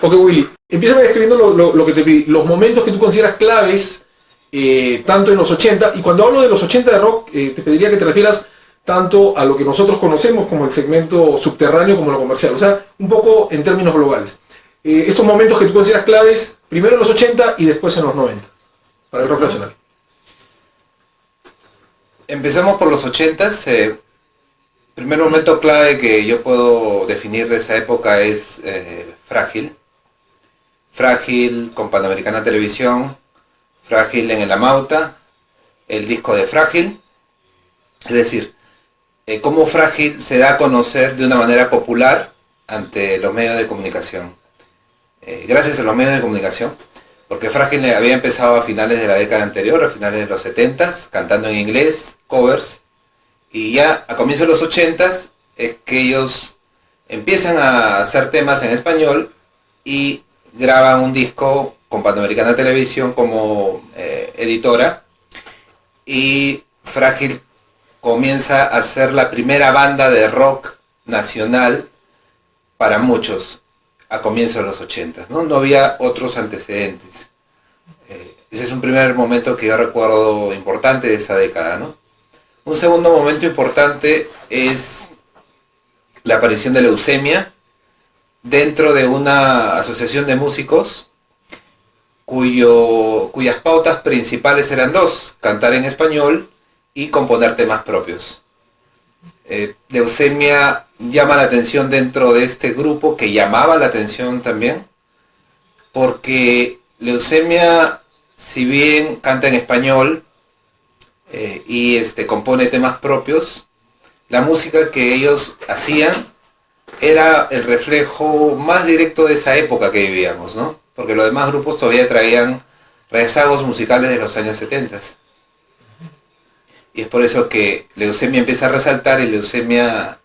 Ok, Willy, empieza describiendo lo que te pedí, los momentos que tú consideras claves, tanto en los 80, y cuando hablo de los 80 de rock, te pediría que te refieras tanto a lo que nosotros conocemos como el segmento subterráneo como lo comercial, o sea, un poco en términos globales. Estos momentos que tú consideras claves, primero en los 80 y después en los 90, para el rock nacional. Empezamos por los 80s. Primer momento clave que yo puedo definir de esa época es Frágil. Frágil con Panamericana Televisión, Frágil en el Amauta, el disco de Frágil. Es decir, cómo Frágil se da a conocer de una manera popular ante los medios de comunicación. Gracias a los medios de comunicación, porque Frágil había empezado a finales de la década anterior, a finales de los 70s, cantando en inglés, covers, y ya a comienzos de los 80s es que ellos empiezan a hacer temas en español y graban un disco con Panamericana Televisión como editora, y Frágil comienza a ser la primera banda de rock nacional para muchos a comienzos de los 80, ¿no? No había otros antecedentes. Ese es un primer momento que yo recuerdo importante de esa década, ¿no? Un segundo momento importante es la aparición de Leucemia dentro de una asociación de músicos cuyas pautas principales eran dos: cantar en español y componer temas propios. Leucemia llama la atención dentro de este grupo, que llamaba la atención también, porque Leucemia, si bien canta en español y compone temas propios, la música que ellos hacían era el reflejo más directo de esa época que vivíamos, ¿no? Porque los demás grupos todavía traían rezagos musicales de los años 70. Y es por eso que Leucemia empieza a resaltar, y Leucemia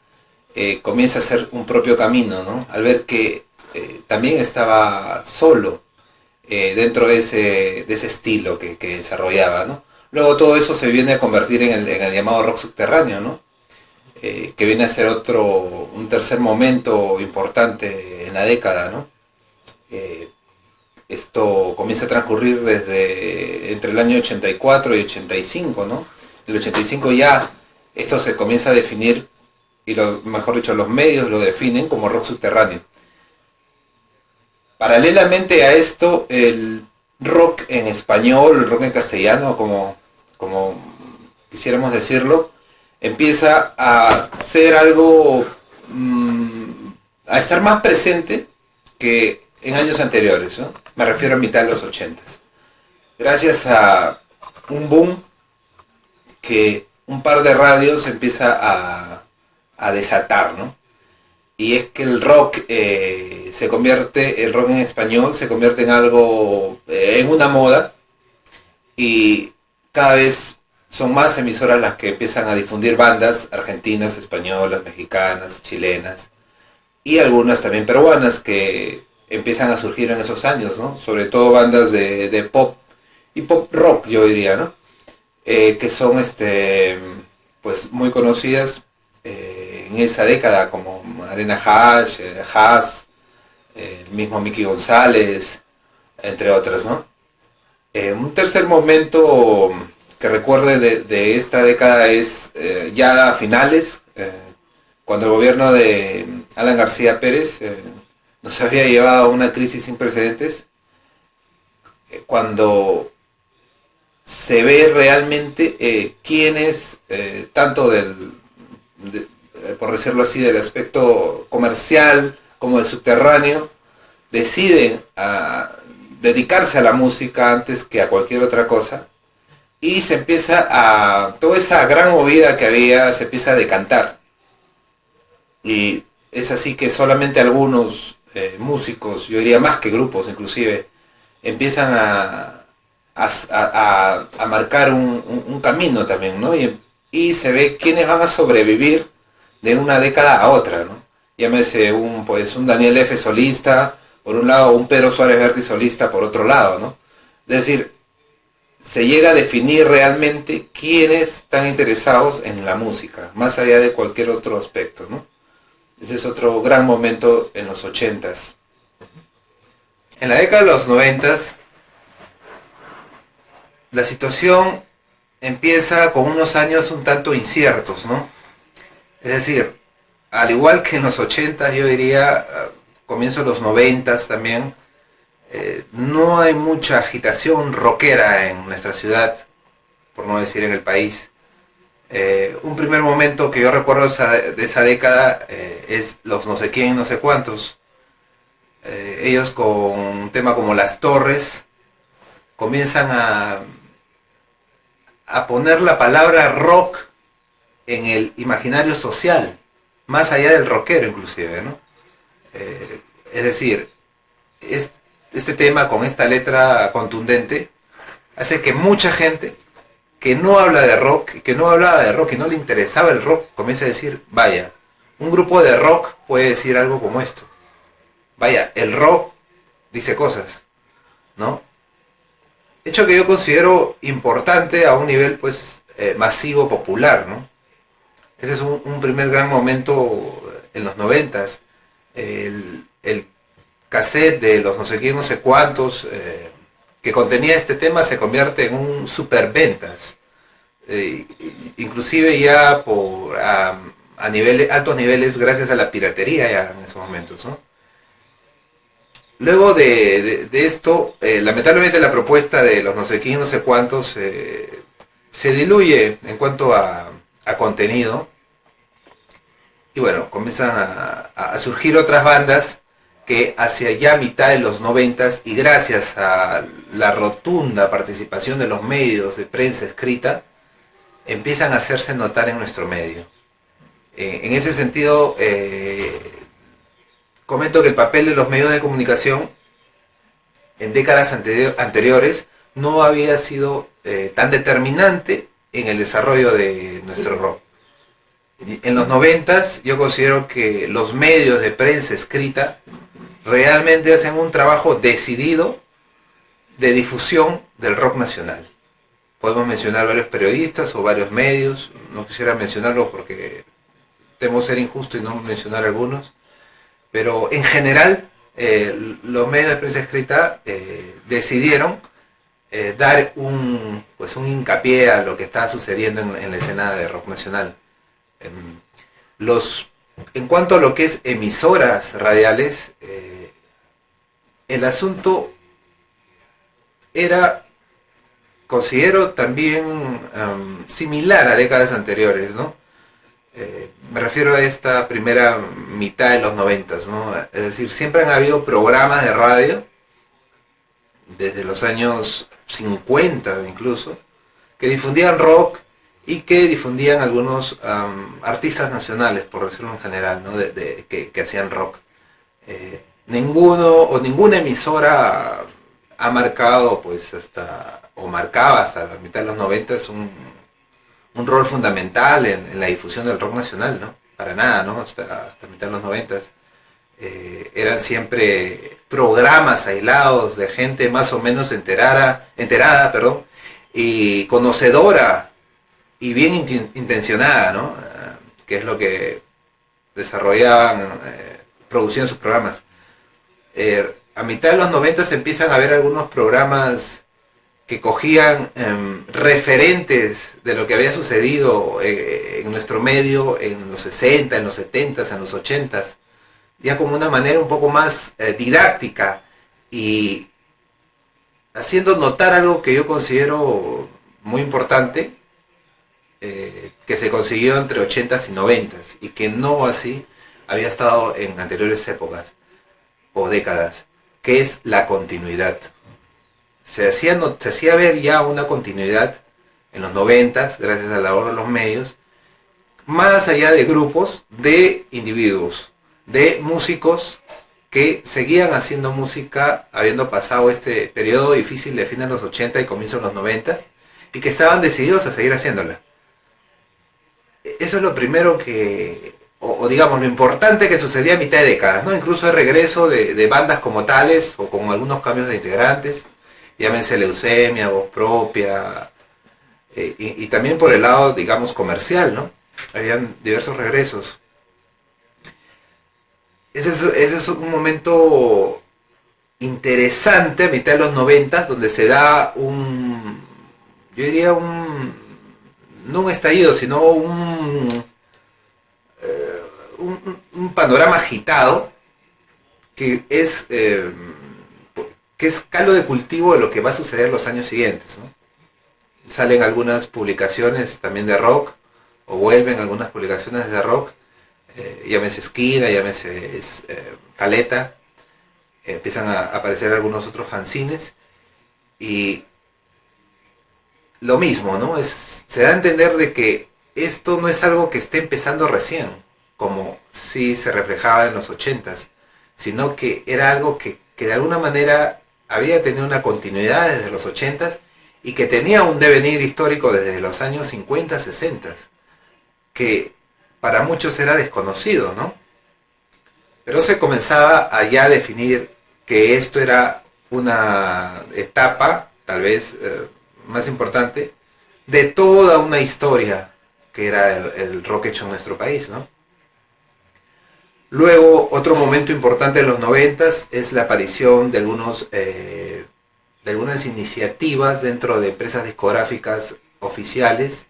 comienza a hacer un propio camino, ¿no? Al ver que también estaba solo dentro de ese estilo que desarrollaba, ¿no? Luego todo eso se viene a convertir en el llamado rock subterráneo, ¿no? Que viene a ser un tercer momento importante en la década, ¿no? Esto comienza a transcurrir desde entre el año 84 y 85, ¿no? En el 85 ya esto se comienza a definir, y mejor dicho, los medios lo definen como rock subterráneo. Paralelamente a esto, el rock en español, el rock en castellano, como quisiéramos decirlo, empieza a ser algo, a estar más presente que en años anteriores, ¿no? Me refiero a mitad de los 80. Gracias a un boom que un par de radios empieza a desatar, ¿no? Y es que el rock el rock en español se convierte en algo, en una moda, y cada vez son más emisoras las que empiezan a difundir bandas argentinas, españolas, mexicanas, chilenas, y algunas también peruanas que empiezan a surgir en esos años, ¿no? Sobre todo bandas de pop y pop rock, yo diría, ¿no? Que son pues muy conocidas en esa década, como Arena Hash, Haas, el mismo Mickey González, entre otras, ¿no? Un tercer momento que recuerde de esta década es ya a finales, cuando el gobierno de Alan García Pérez nos había llevado a una crisis sin precedentes, cuando se ve realmente quiénes, tanto por decirlo así, del aspecto comercial como del subterráneo, deciden a dedicarse a la música antes que a cualquier otra cosa, y se empieza toda esa gran movida que había se empieza a decantar, y es así que solamente algunos músicos, yo diría más que grupos inclusive, empiezan a marcar un camino también, ¿no? Y se ve quiénes van a sobrevivir de una década a otra, ¿no? Llámese un Daniel F. solista, por un lado, un Pedro Suárez Vértiz solista, por otro lado, ¿no? Es decir, se llega a definir realmente quiénes están interesados en la música, más allá de cualquier otro aspecto, ¿no? Ese es otro gran momento en los 80s. En la década de los 90, la situación empieza con unos años un tanto inciertos, ¿no? Es decir, al igual que en los 80, yo diría, comienzo de los 90 también, no hay mucha agitación rockera en nuestra ciudad, por no decir en el país. Un primer momento que yo recuerdo de esa década es los no sé quién, no sé cuántos. Ellos con un tema como Las Torres comienzan a poner la palabra rock en el imaginario social, más allá del rockero inclusive, ¿no? Es decir, este tema con esta letra contundente hace que mucha gente que no habla de rock, que no hablaba de rock, que no le interesaba el rock, comience a decir, vaya, un grupo de rock puede decir algo como esto. Vaya, el rock dice cosas, ¿no? Hecho que yo considero importante a un nivel, pues, masivo, popular, ¿no? Ese es un primer gran momento en los 90. El cassette de los no sé quién, no sé cuántos, que contenía este tema se convierte en un superventas. Inclusive ya a altos niveles gracias a la piratería ya en esos momentos, ¿no? Luego de esto, lamentablemente la propuesta de los no sé quién, no sé cuántos, se diluye en cuanto a contenido. Y bueno, comienzan a surgir otras bandas que hacia ya mitad de los 90 y gracias a la rotunda participación de los medios de prensa escrita, empiezan a hacerse notar en nuestro medio. En ese sentido, comento que el papel de los medios de comunicación en décadas anteriores no había sido tan determinante en el desarrollo de nuestro rock. En los 90 yo considero que los medios de prensa escrita realmente hacen un trabajo decidido de difusión del rock nacional. Podemos mencionar varios periodistas o varios medios, no quisiera mencionarlos porque temo ser injusto y no mencionar algunos, pero en general los medios de prensa escrita decidieron dar un hincapié a lo que estaba sucediendo en la escena de rock nacional. En cuanto a lo que es emisoras radiales, el asunto era, considero también similar a décadas anteriores, ¿no? Me refiero a esta primera mitad de los 90, ¿no? Es decir, siempre han habido programas de radio, desde los años 50 incluso, que difundían rock y que difundían algunos artistas nacionales, por decirlo en general, ¿no? que hacían rock. Ninguna emisora ha marcado, pues, marcaba hasta la mitad de los 90 un rol fundamental en la difusión del rock nacional, ¿no? Para nada, ¿no? Hasta la mitad de los 90 eran siempre programas aislados de gente más o menos enterada, y conocedora y bien intencionada, ¿no? Que es lo que desarrollaban, producían sus programas. A mitad de los 90 se empiezan a ver algunos programas que cogían referentes de lo que había sucedido en nuestro medio en los 60, en los 70, en los 80, ya como una manera un poco más didáctica y haciendo notar algo que yo considero muy importante, que se consiguió entre 80 y 90 y que no así había estado en anteriores épocas o décadas, que es la continuidad. Se hacía ver ya una continuidad en los 90 gracias a la labor de los medios, más allá de grupos, de individuos, de músicos que seguían haciendo música habiendo pasado este periodo difícil de fines de los 80 y comienzos de los 90 y que estaban decididos a seguir haciéndola. Eso es lo primero que, o digamos, lo importante que sucedía a mitad de décadas, ¿no? Incluso el regreso de bandas como tales o con algunos cambios de integrantes, llámense Leucemia, Voz Propia, y también por el lado, digamos, comercial, ¿no? Habían diversos regresos. Ese es un momento interesante a mitad de los 90, donde se da yo diría no un estallido, sino un panorama agitado que es caldo de cultivo de lo que va a suceder en los años siguientes, ¿no? Salen algunas publicaciones también de rock, o vuelven algunas publicaciones de rock, llámese Esquina, llámese Caleta, empiezan a aparecer algunos otros fanzines, y lo mismo, ¿no? Se da a entender de que esto no es algo que esté empezando recién, como sí se reflejaba en los 80s, sino que era algo que de alguna manera había tenido una continuidad desde los 80s y que tenía un devenir histórico desde los años 50, 60, que para muchos era desconocido, ¿no? Pero se comenzaba a ya definir que esto era una etapa, tal vez más importante, de toda una historia que era el rock hecho en nuestro país, ¿no? Luego, otro momento importante en los 90s es la aparición de algunas iniciativas dentro de empresas discográficas oficiales,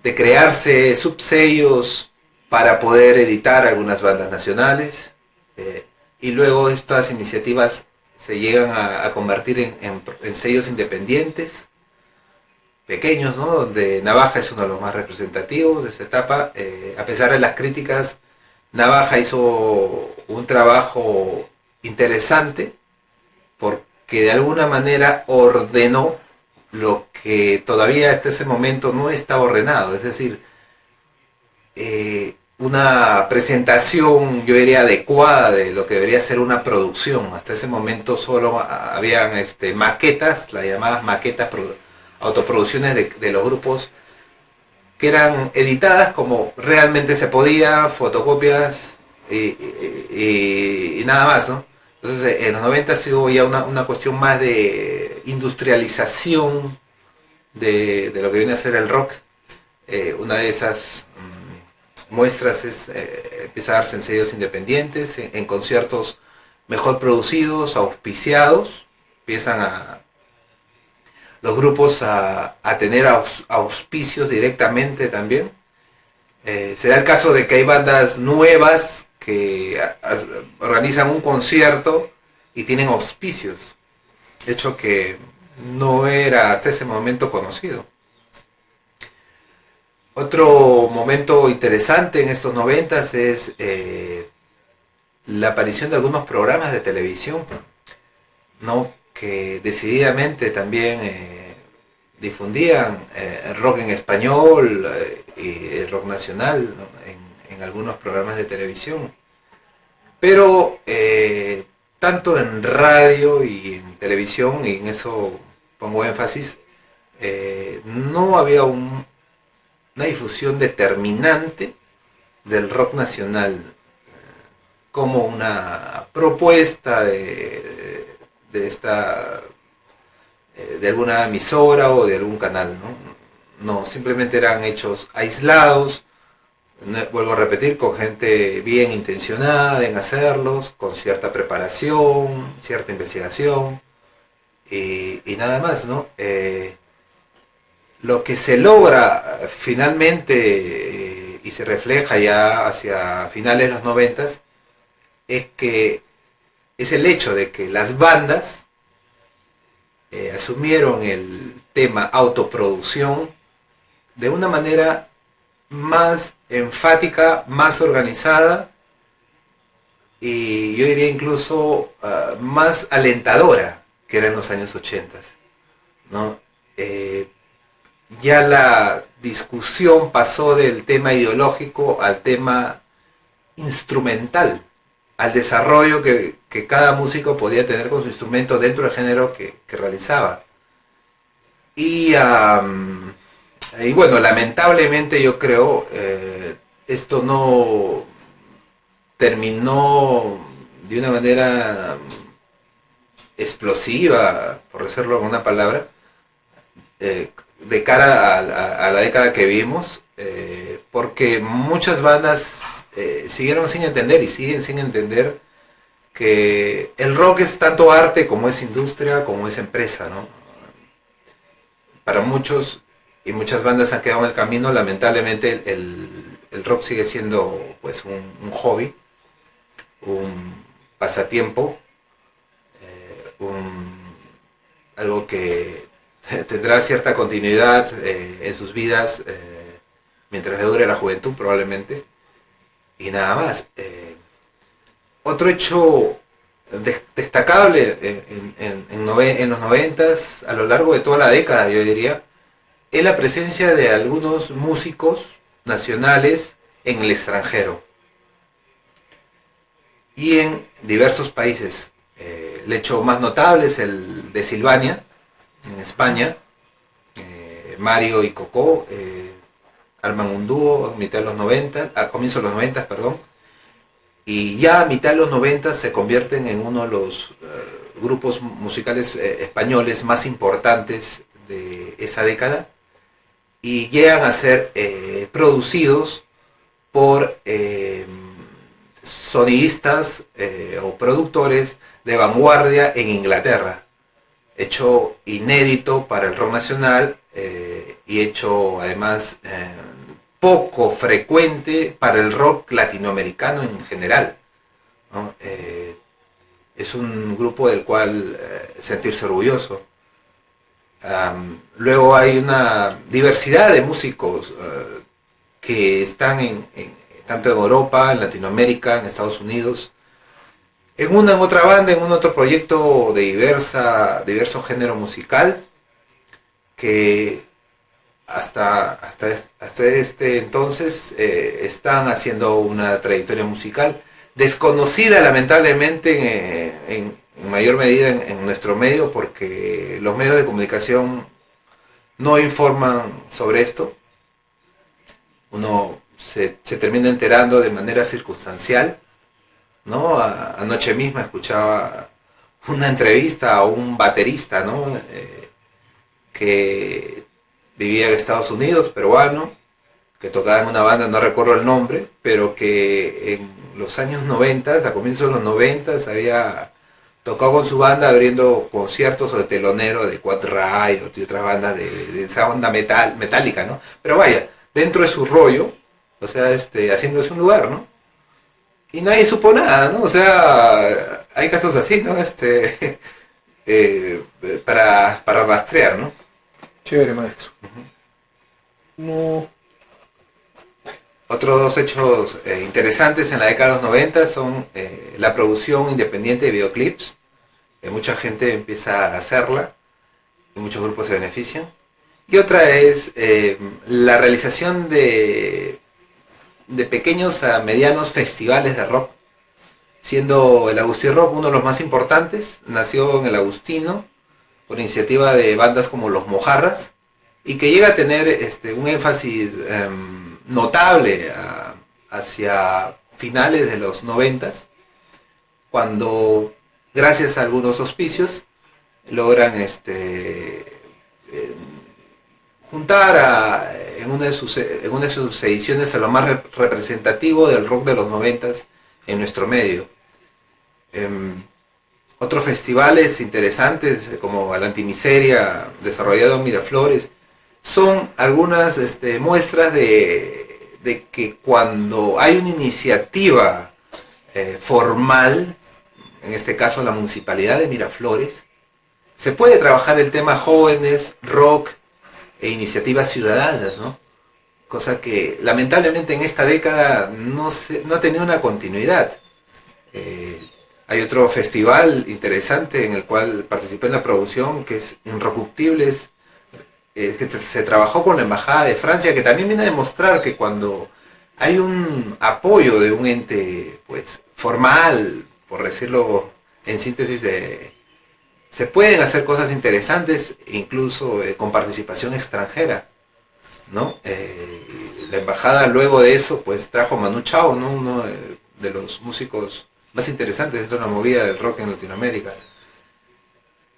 de crearse subsellos para poder editar algunas bandas nacionales, y luego estas iniciativas se llegan a convertir en sellos independientes, pequeños, ¿no? Donde Navaja es uno de los más representativos de esta etapa. A pesar de las críticas, Navaja hizo un trabajo interesante porque de alguna manera ordenó lo que todavía hasta ese momento no estaba ordenado, es decir, una presentación, yo diría, adecuada de lo que debería ser una producción. Hasta ese momento solo habían maquetas, las llamadas maquetas, autoproducciones de los grupos, que eran editadas como realmente se podía, fotocopias y nada más, ¿no? Entonces en los 90 hubo ya una cuestión más de industrialización de lo que viene a ser el rock. Una de esas muestras empieza a darse en sellos independientes, en conciertos mejor producidos, auspiciados, empiezan los grupos a tener auspicios directamente también. Se da el caso de que hay bandas nuevas que organizan un concierto y tienen auspicios, hecho que no era hasta ese momento conocido. Otro momento interesante en estos 90s es la aparición de algunos programas de televisión, ¿no? Que decididamente también difundían rock en español y rock nacional, ¿no? en algunos programas de televisión. Pero tanto en radio y en televisión, y en eso pongo énfasis, no había una difusión determinante del rock nacional como una propuesta de alguna emisora o de algún canal, ¿no? No, simplemente eran hechos aislados, vuelvo a repetir, con gente bien intencionada en hacerlos, con cierta preparación, cierta investigación, y nada más, ¿no? Lo que se logra finalmente y se refleja ya hacia finales de los 90s es el hecho de que las bandas asumieron el tema autoproducción de una manera más enfática, más organizada y yo diría incluso más alentadora que era en los años 80, ¿no? Ya la discusión pasó del tema ideológico al tema instrumental, al desarrollo que cada músico podía tener con su instrumento dentro del género que realizaba. Y bueno, lamentablemente yo creo, esto no terminó de una manera explosiva, por decirlo con una palabra, de cara a la década que vimos, porque muchas bandas siguieron sin entender y siguen sin entender que el rock es tanto arte como es industria, como es empresa, ¿no? Para muchos y muchas bandas han quedado en el camino, lamentablemente el rock sigue siendo pues un hobby, un pasatiempo, algo que tendrá cierta continuidad en sus vidas mientras le dure la juventud probablemente, y nada más. Otro hecho destacable en los 90s, a lo largo de toda la década yo diría, es la presencia de algunos músicos nacionales en el extranjero y en diversos países. El hecho más notable es el de Silvania, en España. Mario y Coco arman un dúo a mitad de los 90, a comienzos de los 90, perdón, y ya a mitad de los 90 se convierten en uno de los grupos musicales españoles más importantes de esa década, y llegan a ser producidos por sonidistas o productores de vanguardia en Inglaterra, hecho inédito para el rock nacional y hecho además poco frecuente para el rock latinoamericano en general, ¿no? Es un grupo del cual sentirse orgulloso. Luego hay una diversidad de músicos que están tanto en Europa, en Latinoamérica, en Estados Unidos, en otra banda, en un otro proyecto de diverso género musical, que hasta este entonces están haciendo una trayectoria musical desconocida lamentablemente en mayor medida en nuestro medio, porque los medios de comunicación no informan sobre esto. Uno se termina enterando de manera circunstancial, ¿no? Anoche misma escuchaba una entrevista a un baterista, ¿no? Que vivía en Estados Unidos, peruano, que tocaba en una banda, no recuerdo el nombre, pero que en los años 90, a comienzos de los 90, había tocado con su banda abriendo conciertos o de telonero de Quad Riot y otras bandas de esa onda metálica, ¿no? Pero vaya, dentro de su rollo, o sea, haciéndose un lugar, ¿no? Y nadie supo nada, ¿no? O sea, hay casos así, ¿no? Para rastrear, ¿no? Chévere, maestro. No. Otros dos hechos interesantes en la década de los 90 son la producción independiente de videoclips. Mucha gente empieza a hacerla y muchos grupos se benefician. Y otra es la realización de pequeños a medianos festivales de rock, siendo el Agustín Rock uno de los más importantes. Nació en el Agustino por iniciativa de bandas como Los Mojarras, y que llega a tener un énfasis notable hacia finales de los 90, cuando gracias a algunos auspicios logran juntar en una de sus ediciones a lo más representativo del rock de los 90 en nuestro medio. Otros festivales interesantes como el Antimiseria, desarrollado en Miraflores, son algunas muestras de que cuando hay una iniciativa formal, en este caso la Municipalidad de Miraflores, se puede trabajar el tema jóvenes, rock e iniciativas ciudadanas, ¿no? Cosa que lamentablemente en esta década no ha tenido una continuidad. Hay otro festival interesante en el cual participé en la producción, que es Inrockuptibles, que se trabajó con la Embajada de Francia, que también viene a demostrar que cuando hay un apoyo de un ente pues formal, por decirlo en síntesis, se pueden hacer cosas interesantes, incluso con participación extranjera, ¿no? La embajada luego de eso pues trajo a Manu Chao, ¿no? Uno de los músicos más interesantes dentro de la movida del rock en Latinoamérica.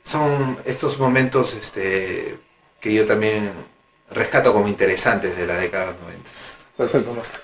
Son estos momentos que yo también rescato como interesantes de la década de los 90. Perfecto, maestro.